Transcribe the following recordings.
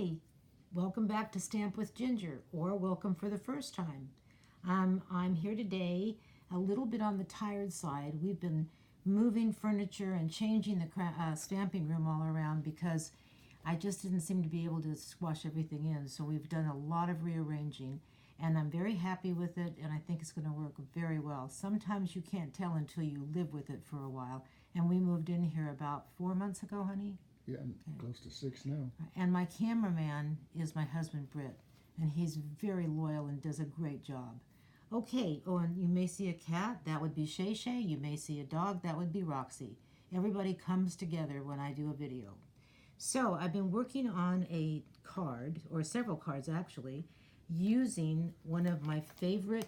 Hi, welcome back to Stamp with Ginger, or welcome for the first time. I'm here today a little bit on the tired side. We've been moving furniture and changing the stamping room all around because I just didn't seem to be able to squash everything in. So we've done a lot of rearranging, and I'm very happy with it, and I think it's going to work very well. Sometimes you can't tell until you live with it for a while, and we moved in here about 4 months ago, honey. Yeah, I'm close to 6 now. And my cameraman is my husband, Britt, and he's very loyal and does a great job. Okay, oh, and you may see a cat, that would be Shay Shay. You may see a dog, that would be Roxy. Everybody comes together when I do a video. So I've been working on a card, or several cards actually, using one of my favorite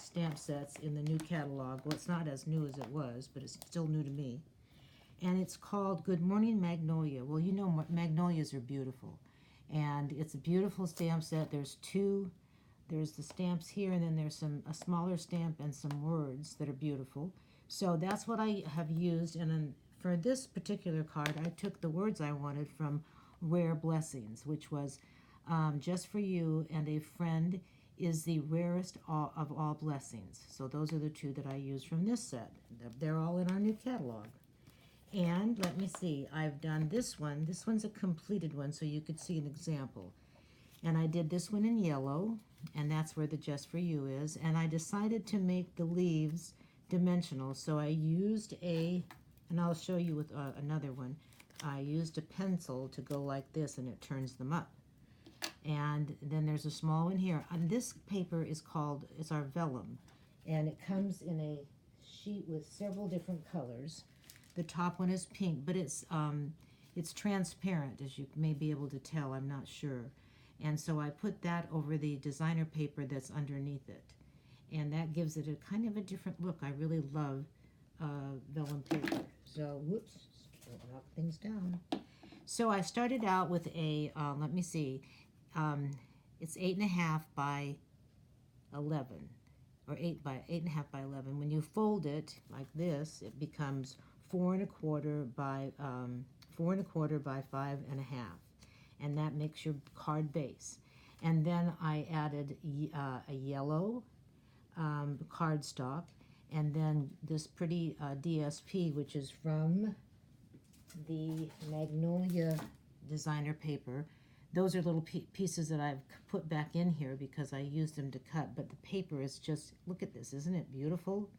stamp sets in the new catalog. Well, it's not as new as it was, but it's still new to me. And it's called Good Morning Magnolia. Well, you know magnolias are beautiful, and it's a beautiful stamp set. There's the stamps here, and then there's a smaller stamp and some words that are beautiful. So that's what I have used, and then for this particular card, I took the words I wanted from Rare Blessings, which was just for you and a friend is the rarest of all blessings. So those are the two that I used from this set. They're all in our new catalog. And let me see, I've done this one. This one's a completed one, so you could see an example. And I did this one in yellow, and that's where the Just For You is. And I decided to make the leaves dimensional, so I used and I'll show you with another one. I used a pencil to go like this, and it turns them up. And then there's a small one here. And this paper is it's our vellum, and it comes in a sheet with several different colors. The top one is pink, but it's transparent, as you may be able to tell. I'm not sure. And so I put that over the designer paper that's underneath it. And that gives it a kind of a different look. I really love vellum paper. So, whoops, knock things down. So I started out with a, let me see, it's 8.5 by 11, or 8.5 by 11. When you fold it like this, it becomes 4.25 by 4.25 by 5.5, and that makes your card base. And then I added a yellow cardstock, and then this pretty DSP, which is from the Magnolia designer paper. Those are little pieces that I've put back in here because I used them to cut, but the paper is just, look at this, isn't it beautiful?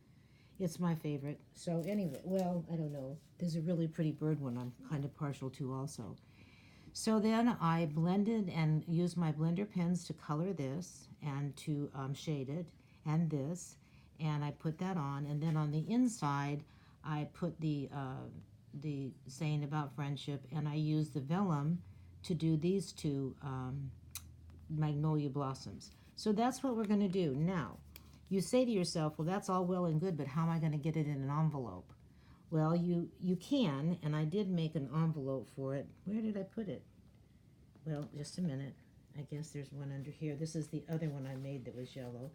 It's my favorite. So anyway, well, I don't know. There's a really pretty bird one I'm kind of partial to also. So then I blended and used my blender pens to color this and to shade it, and this, and I put that on. And then on the inside, I put the saying about friendship, and I used the vellum to do these two magnolia blossoms. So that's what we're going to do now. You say to yourself, well, that's all well and good, but how am I going to get it in an envelope? Well, you can, and I did make an envelope for it. Where did I put it? Well, just a minute. I guess there's one under here. This is the other one I made that was yellow.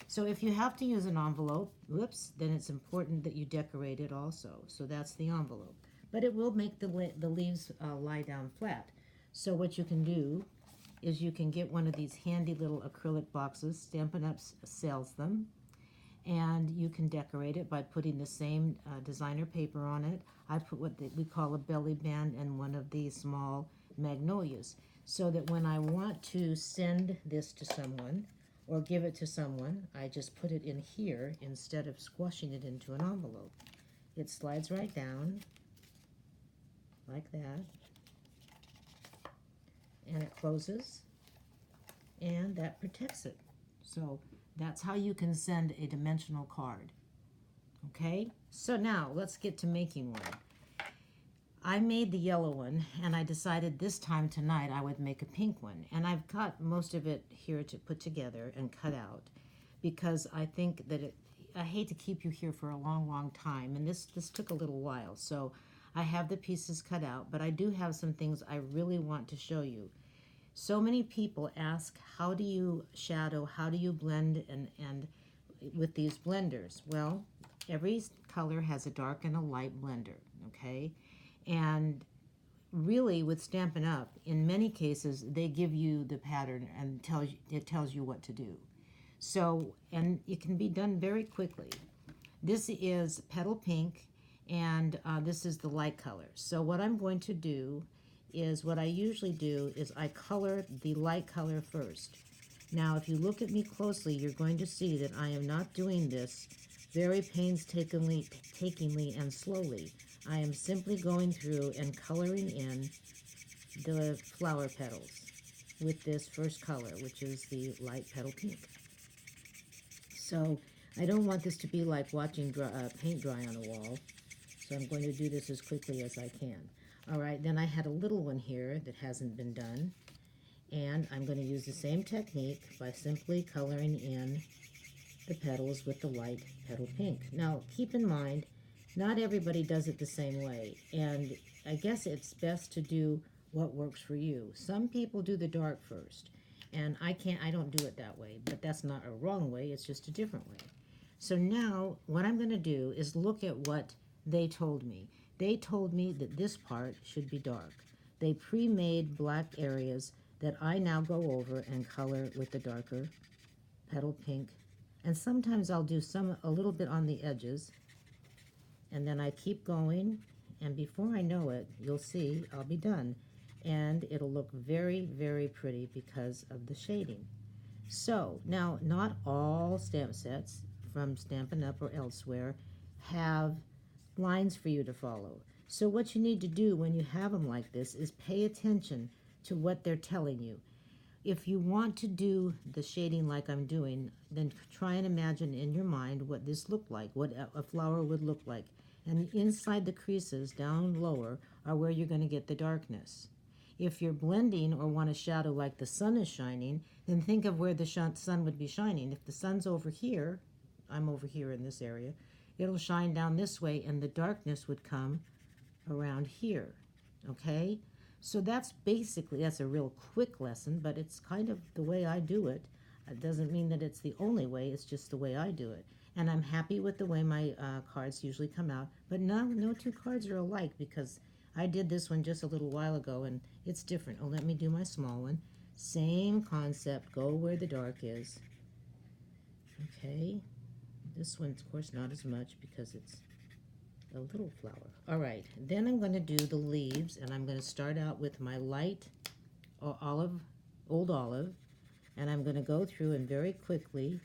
So if you have to use an envelope, whoops, then it's important that you decorate it also. So that's the envelope. But it will make the leaves lie down flat. So what you can do is you can get one of these handy little acrylic boxes. Stampin' Up! Sells them, and you can decorate it by putting the same designer paper on it. I put what we call a belly band and one of these small magnolias, so that when I want to send this to someone or give it to someone, I just put it in here instead of squashing it into an envelope. It slides right down like that, and it closes, and that protects it. So that's how you can send a dimensional card. Okay, so now let's get to making one. I made the yellow one, and I decided this time tonight I would make a pink one, and I've got most of it here to put together and cut out because I think that I hate to keep you here for a long time, and this took a little while. So I have the pieces cut out, but I do have some things I really want to show you. So many people ask, how do you shadow, how do you blend and with these blenders? Well, every color has a dark and a light blender, okay? And really, with Stampin' Up, in many cases, they give you the pattern and it tells you what to do. So, and it can be done very quickly. This is Petal Pink, and this is the light color. So what I'm going to do is, what I usually do is I color the light color first. Now, if you look at me closely, you're going to see that I am not doing this very painstakingly and slowly. I am simply going through and coloring in the flower petals with this first color, which is the light petal pink. So I don't want this to be like watching paint dry on a wall, so I'm going to do this as quickly as I can. All right, then I had a little one here that hasn't been done, and I'm going to use the same technique by simply coloring in the petals with the light petal pink. Now, keep in mind, not everybody does it the same way, and I guess it's best to do what works for you. Some people do the dark first, and I don't do it that way, but that's not a wrong way, it's just a different way. So now, what I'm going to do is look at what they told me. They told me that this part should be dark. They pre-made black areas that I now go over and color with the darker petal pink. And sometimes I'll do a little bit on the edges, and then I keep going, and before I know it, you'll see I'll be done. And it'll look very, very pretty because of the shading. So, now, not all stamp sets from Stampin' Up! Or elsewhere have lines for you to follow. So what you need to do when you have them like this is pay attention to what they're telling you. If you want to do the shading like I'm doing, then try and imagine in your mind what this looked like, what a flower would look like. And inside the creases, down lower, are where you're going to get the darkness. If you're blending or want a shadow like the sun is shining, then think of where the sun would be shining. If the sun's over here, I'm over here in this area, it'll shine down this way, and the darkness would come around here, okay? So that's a real quick lesson, but it's kind of the way I do it. It doesn't mean that it's the only way, it's just the way I do it. And I'm happy with the way my cards usually come out, but no two cards are alike, because I did this one just a little while ago, and it's different. Oh, let me do my small one. Same concept, go where the dark is. Okay, this one, of course, not as much because it's a little flower. All right, then I'm going to do the leaves, and I'm going to start out with my light old olive, and I'm going to go through and very quickly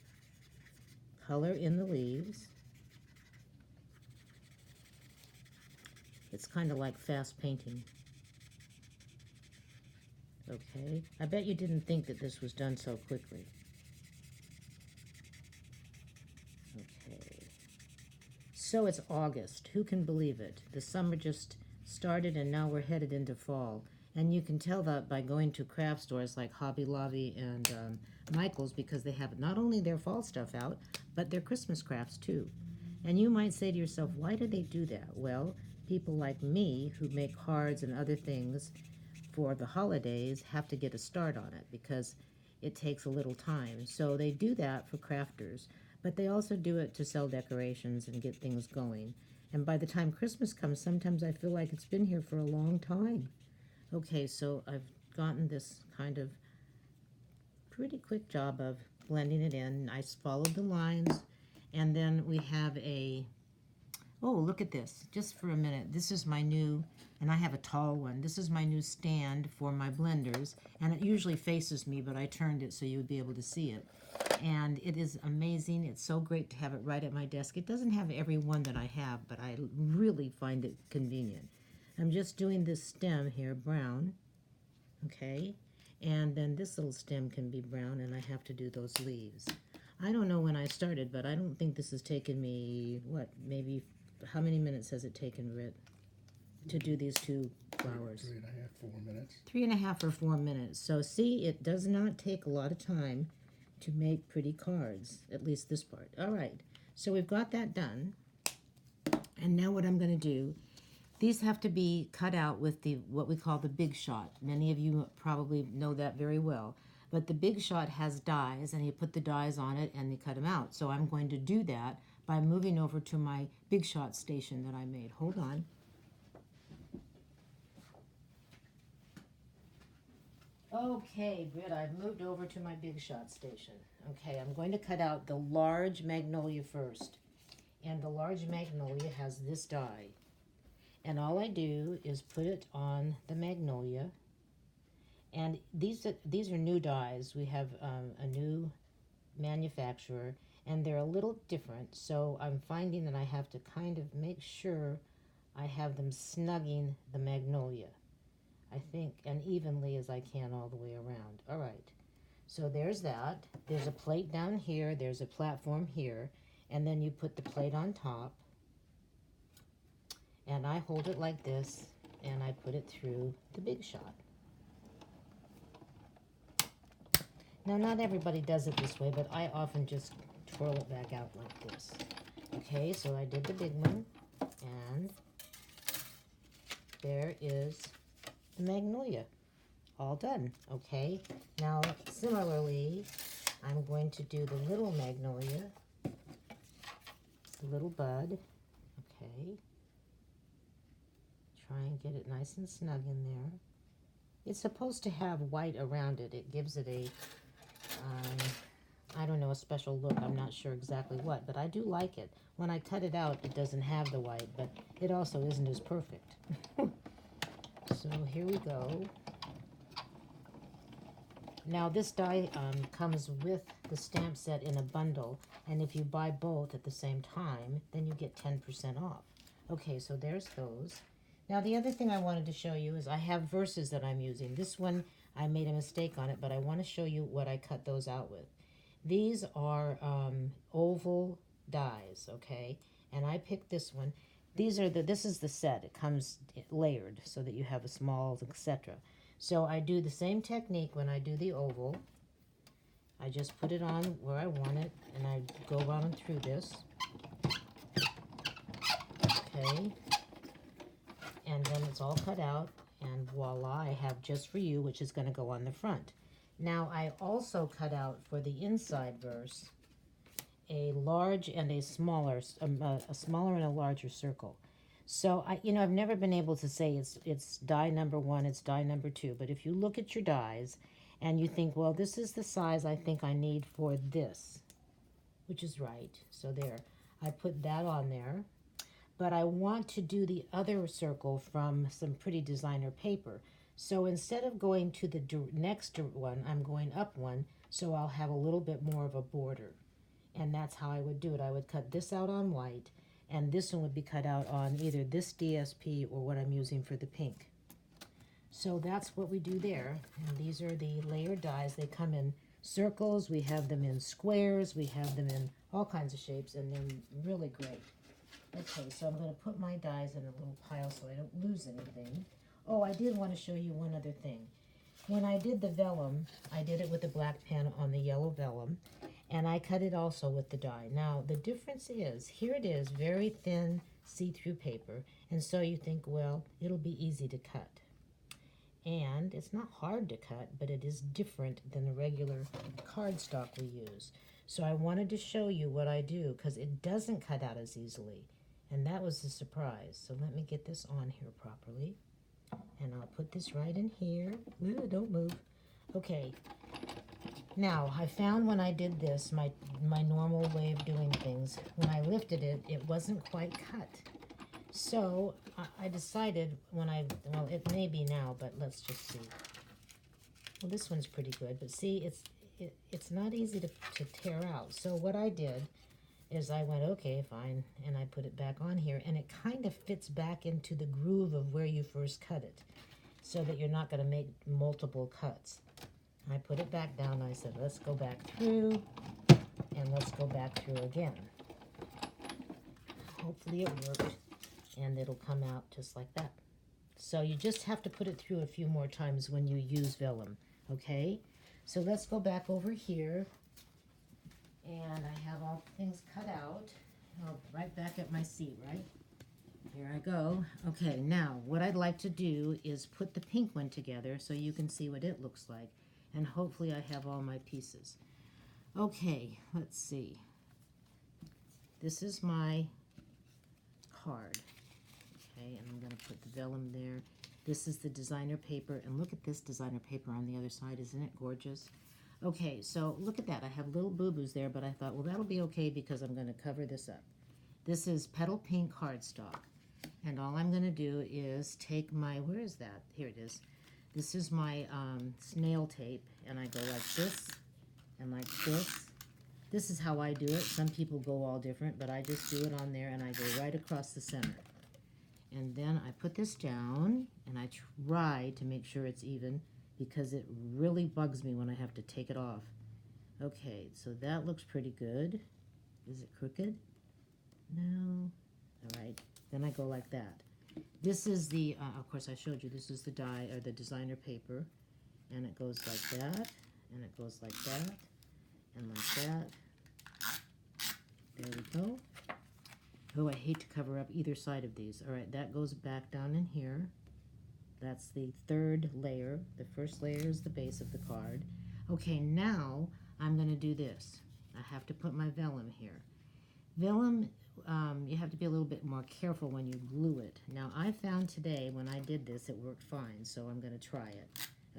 color in the leaves. It's kind of like fast painting. Okay, I bet you didn't think that this was done so quickly. Okay, so it's August. Who can believe it? The summer just started, and now we're headed into fall. And you can tell that by going to craft stores like Hobby Lobby and Michael's, because they have not only their fall stuff out, but their Christmas crafts too. And you might say to yourself, why do they do that? Well, people like me who make cards and other things for the holidays have to get a start on it because it takes a little time. So they do that for crafters, but they also do it to sell decorations and get things going. And by the time Christmas comes, sometimes I feel like it's been here for a long time. Okay, so I've gotten this kind of pretty quick job of blending it in. I followed the lines, and then we have oh, look at this, just for a minute. This is my new, and I have a tall one. This is my new stand for my blenders, and it usually faces me, but I turned it so you would be able to see it. And it is amazing. It's so great to have it right at my desk. It doesn't have every one that I have, but I really find it convenient. I'm just doing this stem here, brown, okay? And then this little stem can be brown, and I have to do those leaves. I don't know when I started, but I don't think this has taken me, how many minutes has it taken, Britt, to do these two flowers? 3.5, 4 minutes. 3.5 or 4 minutes. So see, it does not take a lot of time to make pretty cards, at least this part. All right, so we've got that done. And now what I'm going to do, these have to be cut out with what we call the Big Shot. Many of you probably know that very well. But the Big Shot has dies, and you put the dies on it and you cut them out. So I'm going to do that by moving over to my Big Shot station that I made. Hold on. Okay, Britt, I've moved over to my big shot station. Okay, I'm going to cut out the large magnolia first. And the large magnolia has this die. And all I do is put it on the magnolia. And these are new dies. We have a new manufacturer, and they're a little different. So I'm finding that I have to kind of make sure I have them snugging the magnolia, I think, and evenly as I can all the way around. All right, so there's that. There's a plate down here, there's a platform here, and then you put the plate on top, and I hold it like this, and I put it through the big shot. Now, not everybody does it this way, but I often just twirl it back out like this. Okay, so I did the big one, and there is the magnolia, all done. Okay, now similarly, I'm going to do the little magnolia, the little bud. Okay, try and get it nice and snug in there. It's supposed to have white around it. It gives it a, I don't know, a special look. I'm not sure exactly what, but I do like it. When I cut it out, it doesn't have the white, but it also isn't as perfect. So here we go. Now this die comes with the stamp set in a bundle, and if you buy both at the same time, then you get 10% off. Okay, so there's those. Now the other thing I wanted to show you is I have verses that I'm using. This one, I made a mistake on it, but I want to show you what I cut those out with. These are oval dies, okay? And I picked this one. This is the set. It comes layered so that you have the smalls, etc. So I do the same technique when I do the oval. I just put it on where I want it, and I go on through this. Okay. And then it's all cut out, and voila, I have Just For You, which is going to go on the front. Now, I also cut out for the inside verse a large and a smaller and a larger circle. So I've never been able to say it's die number 1, it's die number 2. But if you look at your dies and you think, well, this is the size I think I need for this, which is right. So there, I put that on there. But I want to do the other circle from some pretty designer paper. So instead of going to the next one, I'm going up one, so I'll have a little bit more of a border. And that's how I would do it. I would cut this out on white, and this one would be cut out on either this DSP or what I'm using for the pink. So that's what we do there. And these are the layered dies. They come in circles, we have them in squares, we have them in all kinds of shapes, and they're really great. Okay, so I'm going to put my dies in a little pile so I don't lose anything. Oh, I did want to show you one other thing. When I did the vellum, I did it with a black pen on the yellow vellum, and I cut it also with the die. Now, the difference is, here it is, very thin see-through paper, and so you think, well, it'll be easy to cut. And it's not hard to cut, but it is different than the regular cardstock we use. So I wanted to show you what I do, because it doesn't cut out as easily. And that was a surprise. So let me get this on here properly. And I'll put this right in here. Ooh, don't move. Okay. Now, I found when I did this, my normal way of doing things, when I lifted it, it wasn't quite cut. So I decided well, it may be now, but let's just see. Well, this one's pretty good, but see, it's not easy to tear out. So what I did is I went, okay, fine, and I put it back on here, and it kind of fits back into the groove of where you first cut it, so that you're not going to make multiple cuts. I put it back down. I said, let's go back through, and let's go back through again. Hopefully it worked, and it'll come out just like that. So you just have to put it through a few more times when you use vellum, okay? So let's go back over here, and I have all things cut out. Oh, right back at my seat, right? Here I go. Okay, now what I'd like to do is put the pink one together so you can see what it looks like, and hopefully I have all my pieces. Okay, let's see. This is my card. Okay, and I'm going to put the vellum there. This is the designer paper, and look at this designer paper on the other side. Isn't it gorgeous? Okay, so look at that. I have little boo-boos there, but I thought, well, that'll be okay because I'm going to cover this up. This is Petal Pink cardstock, and all I'm going to do is take my, where is that? Here it is. This is my snail tape, and I go like this and like this. This is how I do it. Some people go all different, but I just do it on there, and I go right across the center. And then I put this down, and I try to make sure it's even, because it really bugs me when I have to take it off. Okay, so that looks pretty good. Is it crooked? No. All right, then I go like that. This is the, of course I showed you, this is the die, or the designer paper, and it goes like that, and it goes like that, and like that. There we go. Oh, I hate to cover up either side of these. All right, that goes back down in here. That's the third layer. The first layer is the base of the card. Okay, now I'm going to do this. I have to put my vellum here. Vellum, you have to be a little bit more careful when you glue it. Now, I found today when I did this, it worked fine, so I'm going to try it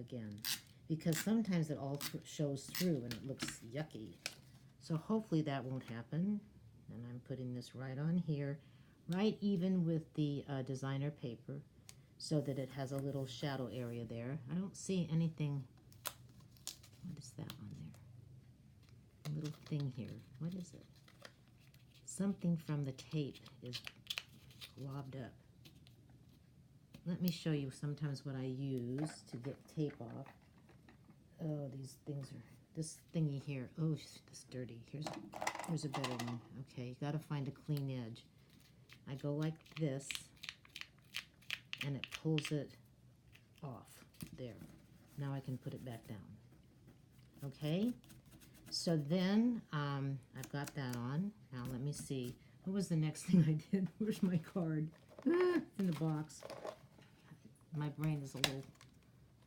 again. Because sometimes it all shows through and it looks yucky. So hopefully that won't happen. And I'm putting this right on here, right even with the designer paper, so that it has a little shadow area there. I don't see anything. What is that on there? A little thing here. What is it? Something from the tape is globbed up. Let me show you sometimes what I use to get tape off. Oh, these things are, this thingy here. Oh, it's dirty. Here's a better one. Okay, you gotta find a clean edge. I go like this, and it pulls it off. There. Now I can put it back down. Okay? So then, I've got that on. Now let me see. What was the next thing I did? Where's my card? It's in the box. My brain is a little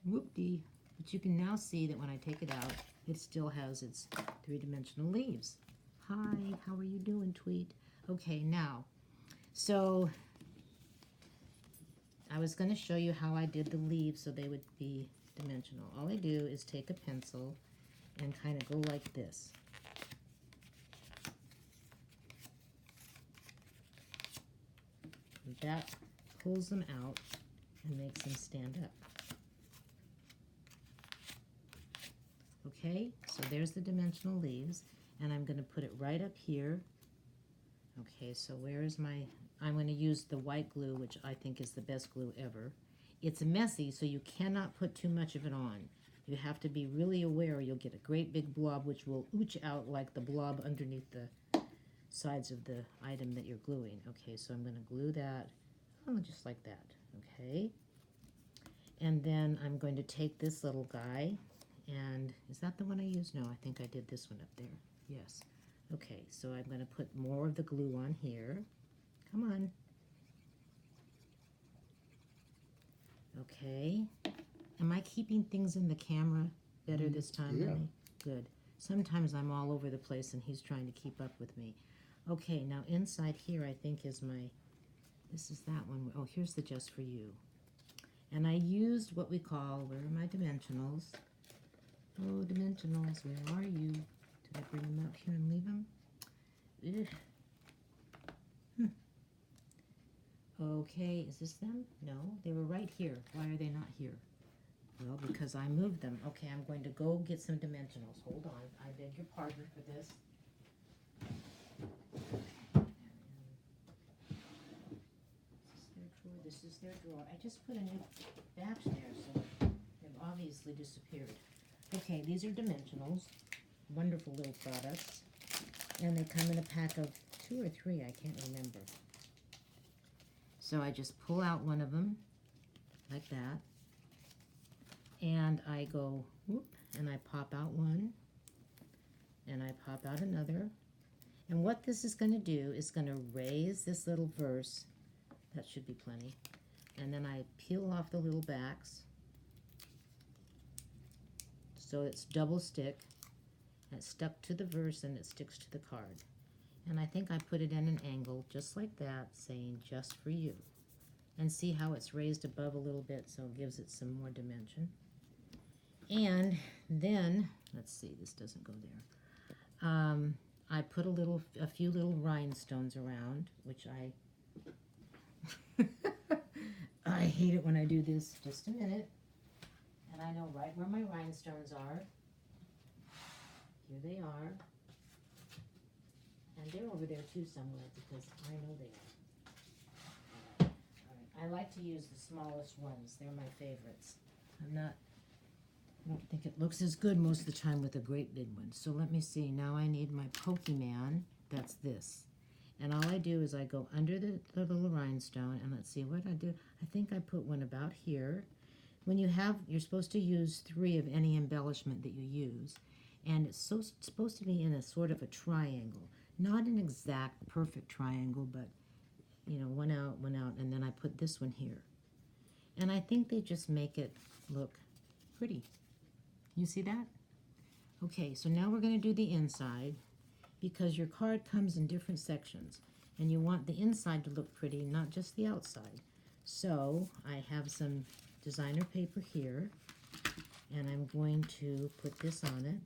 whoopty. But you can now see that when I take it out, it still has its three-dimensional leaves. Hi, how are you doing, Tweet? Okay, now, so I was going to show you how I did the leaves so they would be dimensional. All I do is take a pencil and kind of go like this. And that pulls them out and makes them stand up. Okay, so there's the dimensional leaves, and I'm going to put it right up here. Okay, so where is my, I'm going to use the white glue, which I think is the best glue ever. It's messy, so you cannot put too much of it on. You have to be really aware, or you'll get a great big blob, which will ooch out like the blob underneath the sides of the item that you're gluing. Okay, so I'm going to glue that, oh, just like that, okay? And then I'm going to take this little guy, and is that the one I used? No, I think I did this one up there. Yes. Okay, so I'm going to put more of the glue on here. Come on. Okay. Am I keeping things in the camera better this time? Yeah. Honey? Good. Sometimes I'm all over the place and he's trying to keep up with me. Okay, now inside here I think is my, this is that one. Oh, here's the Just For You. And I used what we call, where are my dimensionals? Oh, dimensionals, where are you? Did I bring them out here and leave them? Okay, is this them? No, they were right here. Why are they not here? Well, because I moved them. Okay, I'm going to go get some dimensionals. Hold on. I beg your pardon for this. This is their drawer. I just put a new batch there, so they've obviously disappeared. Okay, these are dimensionals. Wonderful little products. And they come in a pack of 2 or 3, I can't remember. So I just pull out one of them, like that. And I go, whoop, and I pop out one. And I pop out another. And what this is going to do is going to raise this little verse. That should be plenty. And then I peel off the little backs. So it's double stick. It's stuck to the verse and it sticks to the card. And I think I put it in an angle just like that, saying Just For You. and see how it's raised above a little bit, so it gives it some more dimension. And then, let's see, this doesn't go there. I put a few little rhinestones around, which I hate it when I do this. Just a minute. And I know right where my rhinestones are. Here they are. And they're over there too somewhere because I know they are. All right. I like to use the smallest ones. They're my favorites. I don't think it looks as good most of the time with a great big one. So let me see. Now I need my Pokemon. That's this. And all I do is I go under the little rhinestone, and let's see what I do. I think I put one about here. When you're supposed to use 3 of any embellishment that you use. And it's supposed to be in a sort of a triangle. Not an exact perfect triangle, but, you know, one out, and then I put this one here. And I think they just make it look pretty. You see that? Okay, so now we're going to do the inside, because your card comes in different sections, and you want the inside to look pretty, not just the outside. So I have some designer paper here, and I'm going to put this on it.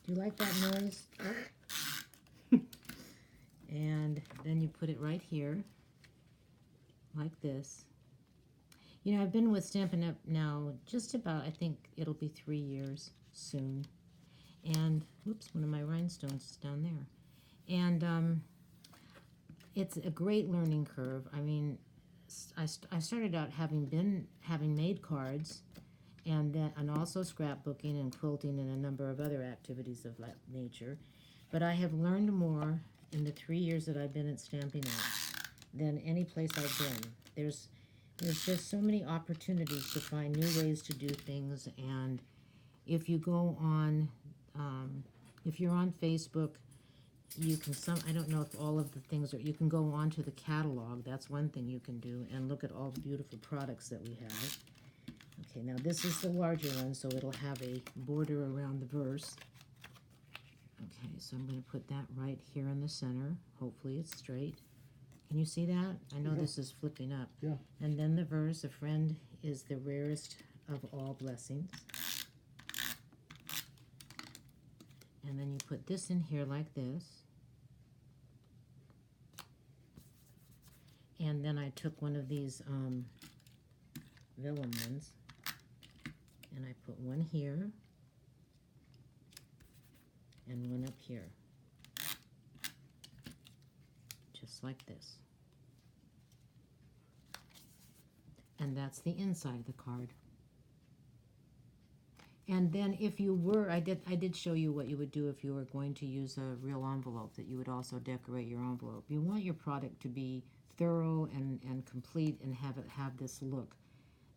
Do you like that noise? And then you put it right here, like this. You know, I've been with Stampin' Up! Now just about, I think it'll be 3 years soon. And, whoops, one of my rhinestones is down there. And it's a great learning curve. I mean, I started out having made cards, and also scrapbooking and quilting and a number of other activities of that nature. But I have learned more in the 3 years that I've been at Stampin' Up! Than any place I've been. There's just so many opportunities to find new ways to do things, and if you go on, if you're on Facebook, you can I don't know if all of the things you can go on to the catalog. That's one thing you can do, and look at all the beautiful products that we have. Okay, now this is the larger one, so it'll have a border around the verse. Okay, so I'm going to put that right here in the center. Hopefully it's straight. Can you see that? I know this is flipping up. Yeah. And then the verse, a friend is the rarest of all blessings. And then you put this in here like this. And then I took one of these vellum ones, and I put one here and one up here. Just like this. And that's the inside of the card. And then if you were, I did show you what you would do if you were going to use a real envelope, that you would also decorate your envelope. You want your product to be thorough and complete, and have this look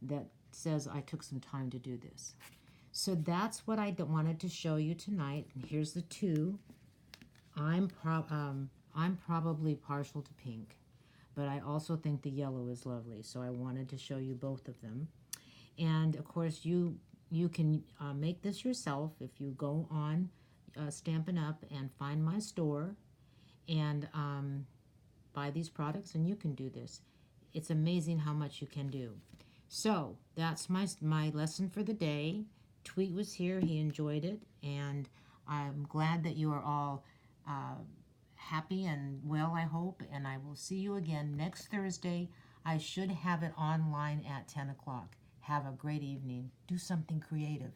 that says, I took some time to do this. So that's what I wanted to show you tonight. And here's the 2. I'm probably partial to pink, but I also think the yellow is lovely, so I wanted to show you both of them. And of course you can make this yourself if you go on Stampin' Up! And find my store and buy these products, and you can do this. It's amazing how much you can do. So that's my lesson for the day. Tweet was here, he enjoyed it, and I'm glad that you are all happy and well, I hope, and I will see you again next Thursday. I should have it online at 10 o'clock. Have a great evening. Do something creative.